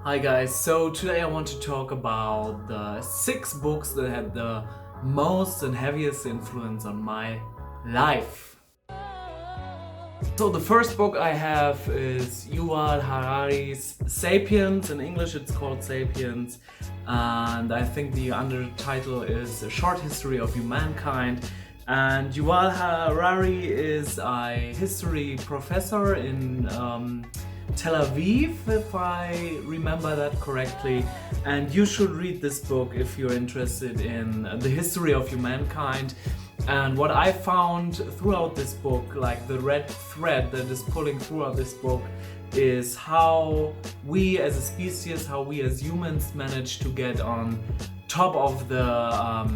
Hi guys, so today I want to talk about the 6 books that had the most and heaviest influence on my life. So the first book I have is Yuval Harari's Sapiens. In English it's called Sapiens, and I think the undertitle is A Short History of Humankind. And Yuval Harari is a history professor in Tel Aviv, if I remember that correctly, and you should read this book if you're interested in the history of humankind. And what I found throughout this book, like the red thread that is pulling throughout this book, is how we as a species, how we as humans manage to get on top of the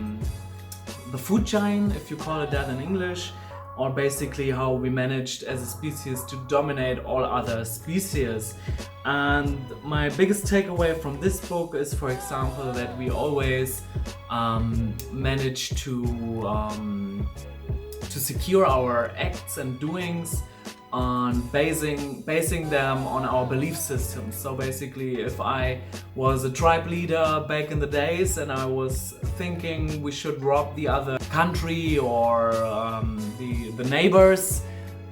food chain, if you call it that in English, or basically how we managed as a species to dominate all other species. And my biggest takeaway from this book is, for example, that we always manage to secure our acts and doings on basing them on our belief systems. So basically, if I was a tribe leader back in the days and I was thinking we should rob the other country or the neighbors,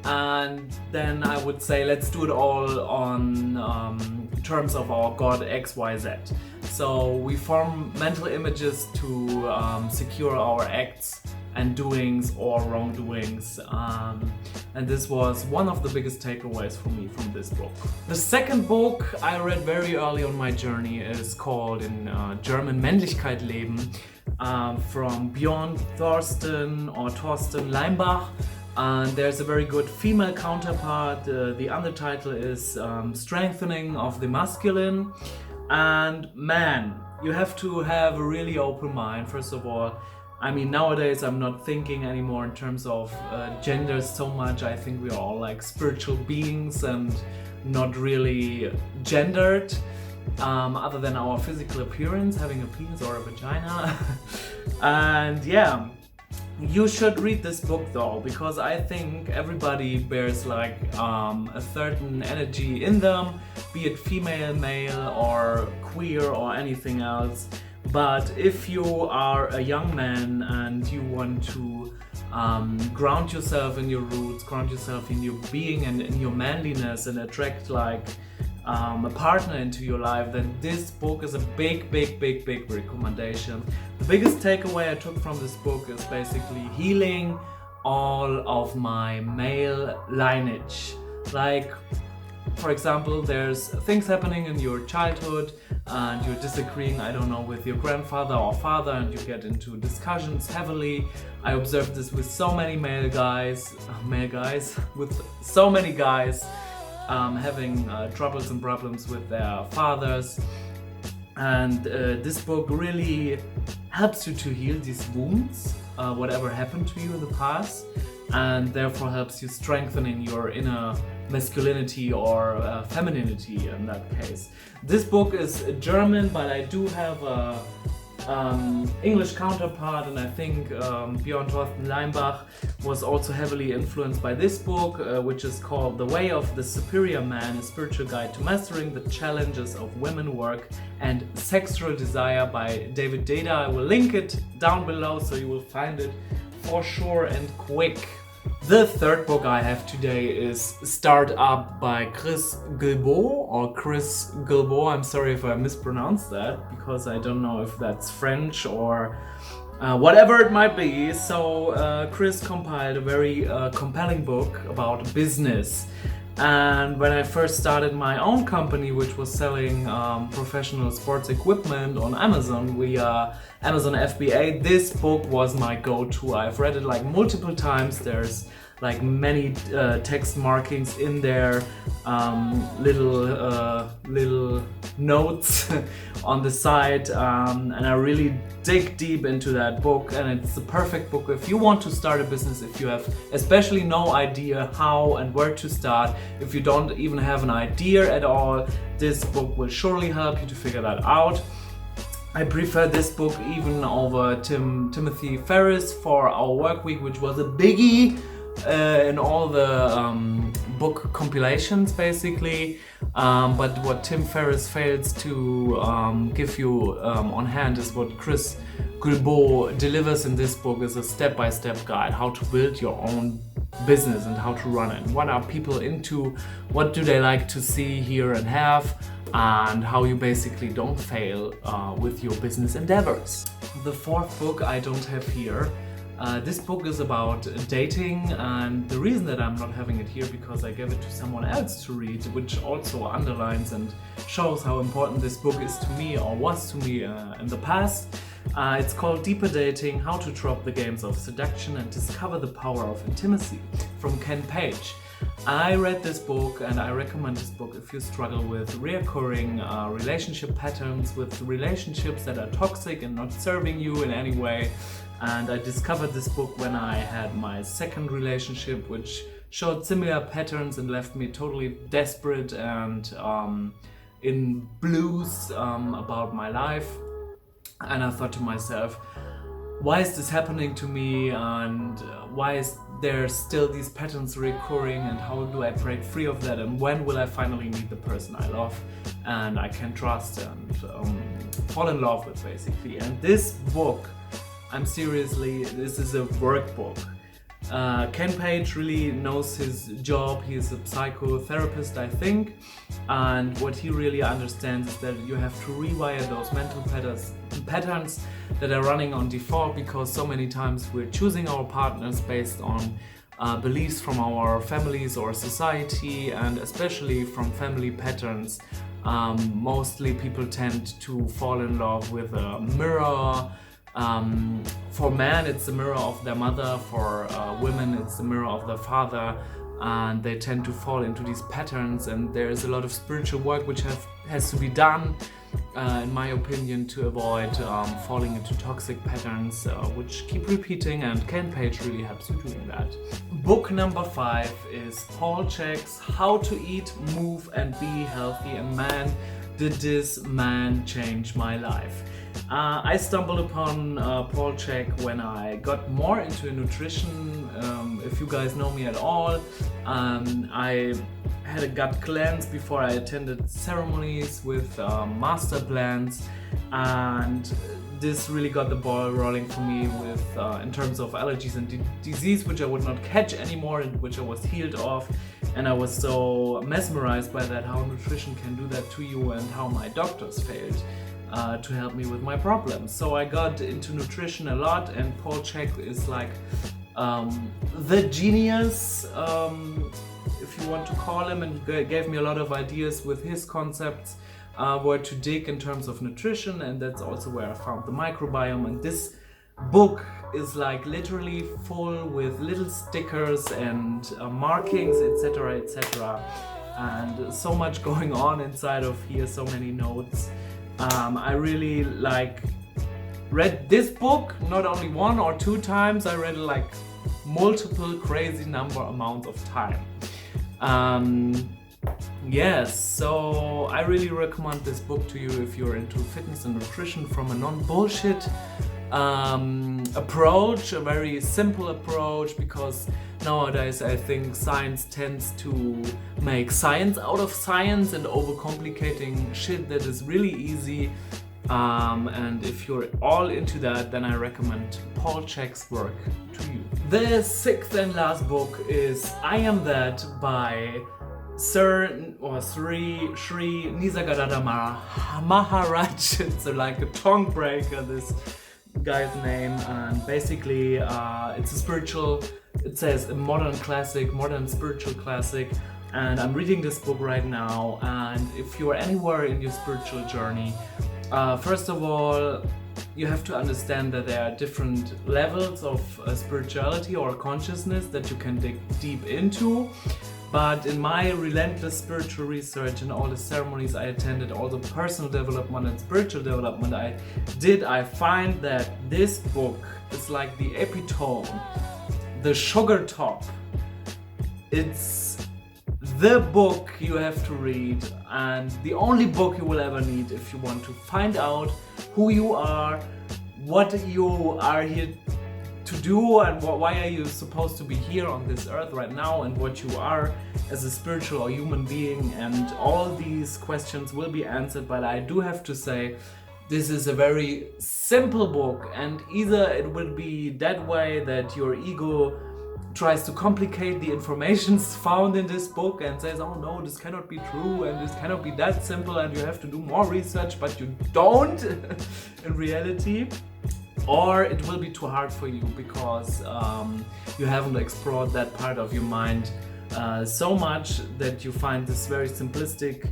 and then I would say let's do it all on terms of our god XYZ. So we form mental images to secure our acts and doings or wrongdoings, and this was one of the biggest takeaways for me from this book. The second book I read very early on my journey is called in German Männlichkeit, leben, from Björn Thorsten Leimbach, and there's a very good female counterpart. The undertitle is Strengthening of the Masculine. And man, you have to have a really open mind. First of all, I mean, nowadays I'm not thinking anymore in terms of gender so much. I think we are all like spiritual beings and not really gendered, other than our physical appearance, having a penis or a vagina. And yeah, you should read this book though, because I think everybody bears like a certain energy in them, be it female, male, or queer, or anything else. But if you are a young man and you want to ground yourself in your roots, ground yourself in your being and in your manliness, and attract like a partner into your life, then this book is a big recommendation. The biggest takeaway I took from this book is basically healing all of my male lineage. Like, for example, there's things happening in your childhood and you're disagreeing, I don't know, with your grandfather or father, and you get into discussions heavily. I observed this with so many with so many guys having troubles and problems with their fathers. And this book really helps you to heal these wounds, whatever happened to you in the past, and therefore helps you strengthening your inner masculinity or femininity in that case. This book is German, but I do have a English counterpart, and I think Björn Thorsten Leimbach was also heavily influenced by this book, which is called The Way of the Superior Man, a Spiritual Guide to Mastering the Challenges of Women Work and Sexual Desire by David Data. I will link it down below so you will find it for sure and quick. The third book I have today is Start Up by Chris Guillebeau. I'm sorry if I mispronounced that, because I don't know if that's French or whatever it might be. So Chris compiled a very compelling book about business. And when I first started my own company, which was selling professional sports equipment on Amazon via Amazon FBA, this book was my go-to. I've read it like multiple times. There's like many text markings in there, little notes on the side, and I really dig deep into that book. And it's the perfect book if you want to start a business, if you have especially no idea how and where to start, if you don't even have an idea at all. This book will surely help you to figure that out. I prefer this book even over Timothy Ferriss' 4 Hour Work Week, which was a biggie in all the book compilations basically, but what Tim Ferriss fails to give you on hand is what Chris Guillebeau delivers in this book is a step-by-step guide how to build your own business and how to run it. What are people into, what do they like to see, hear and have, and how you basically don't fail with your business endeavors. The fourth book I don't have here. This book is about dating, and the reason that I'm not having it here because I gave it to someone else to read, which also underlines and shows how important this book is to me or was to me in the past. It's called Deeper Dating, How to Drop the Games of Seduction and Discover the Power of Intimacy from Ken Page. I read this book and I recommend this book if you struggle with reoccurring relationship patterns, with relationships that are toxic and not serving you in any way. And I discovered this book when I had my second relationship, which showed similar patterns and left me totally desperate and in blues about my life. And I thought to myself, why is this happening to me, and why is there still these patterns recurring, and how do I break free of that, and when will I finally meet the person I love and I can trust and fall in love with basically. And this book, this is a workbook. Ken Page really knows his job. He is a psychotherapist, I think, and what he really understands is that you have to rewire those mental patterns that are running on default, because so many times we're choosing our partners based on beliefs from our families or society, and especially from family patterns. Mostly people tend to fall in love with a mirror. For men it's the mirror of their mother, for women it's the mirror of their father, and they tend to fall into these patterns, and there is a lot of spiritual work which has to be done, in my opinion, to avoid falling into toxic patterns which keep repeating, and Ken Page really helps you doing that. Book number 5 is Paul Chek's How to Eat, Move and Be Healthy, and man, did this man change my life. I stumbled upon Paul Chek when I got more into nutrition. If you guys know me at all, I had a gut cleanse before I attended ceremonies with master blends, and this really got the ball rolling for me with in terms of allergies and disease which I would not catch anymore and which I was healed of. And I was so mesmerized by that, how nutrition can do that to you, and how my doctors failed to help me with my problems. So I got into nutrition a lot, and Paul Chek is like the genius, if you want to call him, and he gave me a lot of ideas with his concepts where to dig in terms of nutrition, and that's also where I found the microbiome. And this book is like literally full with little stickers and markings, etc., etc., and so much going on inside of here, so many notes. I really read this book not only 1 or 2 times, I read it like multiple crazy amount of time. Yes, so I really recommend this book to you if you're into fitness and nutrition from a non-bullshit approach, a very simple approach, because nowadays I think science tends to make science out of science and overcomplicating shit that is really easy. And if you're all into that, then I recommend Paul Chek's work to you. The 6th and last book is I Am That by Sri Nisargadatta Maharaj. It's like a tongue breaker, this guy's name, and basically it's a spiritual, it says a modern spiritual classic, and I'm reading this book right now. And if you're anywhere in your spiritual journey, first of all, you have to understand that there are different levels of spirituality or consciousness that you can dig deep into. But in my relentless spiritual research and all the ceremonies I attended, all the personal development and spiritual development I did, I find that this book is like the epitome, the sugar top. It's the book you have to read, and the only book you will ever need if you want to find out who you are, what you are here to do, and why are you supposed to be here on this earth right now, and what you are as a spiritual or human being, and all these questions will be answered. But I do have to say, this is a very simple book, and either it will be that way that your ego tries to complicate the informations found in this book and says, oh no, this cannot be true and this cannot be that simple and you have to do more research, but you don't in reality. Or it will be too hard for you because you haven't explored that part of your mind so much that you find this very simplistic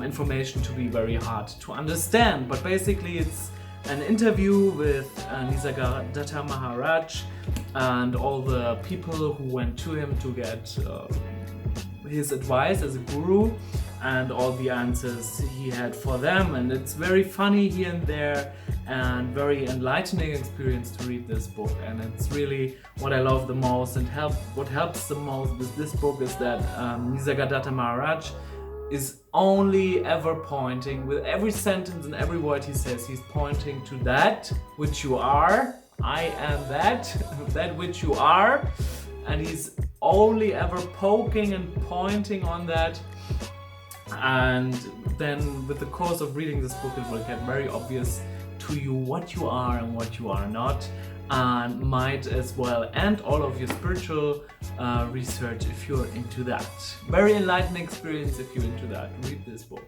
information to be very hard to understand. But basically it's an interview with Nisargadatta Maharaj and all the people who went to him to get his advice as a guru, and all the answers he had for them. And it's very funny here and there and very enlightening experience to read this book. And it's really what I love the most, and what helps the most with this book is that Nisargadatta Maharaj is only ever pointing, with every sentence and every word he says, he's pointing to that which you are. I am that which you are. And he's only ever poking and pointing on that. And then with the course of reading this book, it will get very obvious to you what you are and what you are not, and might as well end all of your spiritual research if you're into that. Very enlightening experience if you're into that. Read this book.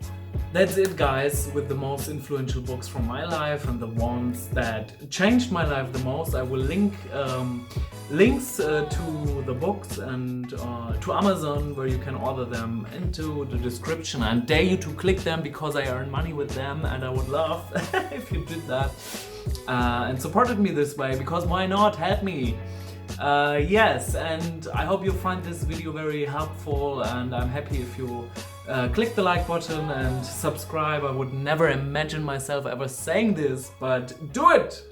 That's it, guys, with the most influential books from my life and the ones that changed my life the most. I will link links to the books and to Amazon, where you can order them, into the description. I dare you to click them because I earn money with them, and I would love if you did that and supported me this way, because why not? Help me. Yes, and I hope you find this video very helpful, and I'm happy if you click the like button and subscribe. I would never imagine myself ever saying this, but do it!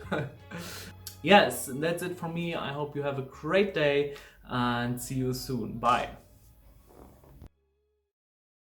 Yes, and that's it from me. I hope you have a great day and see you soon. Bye.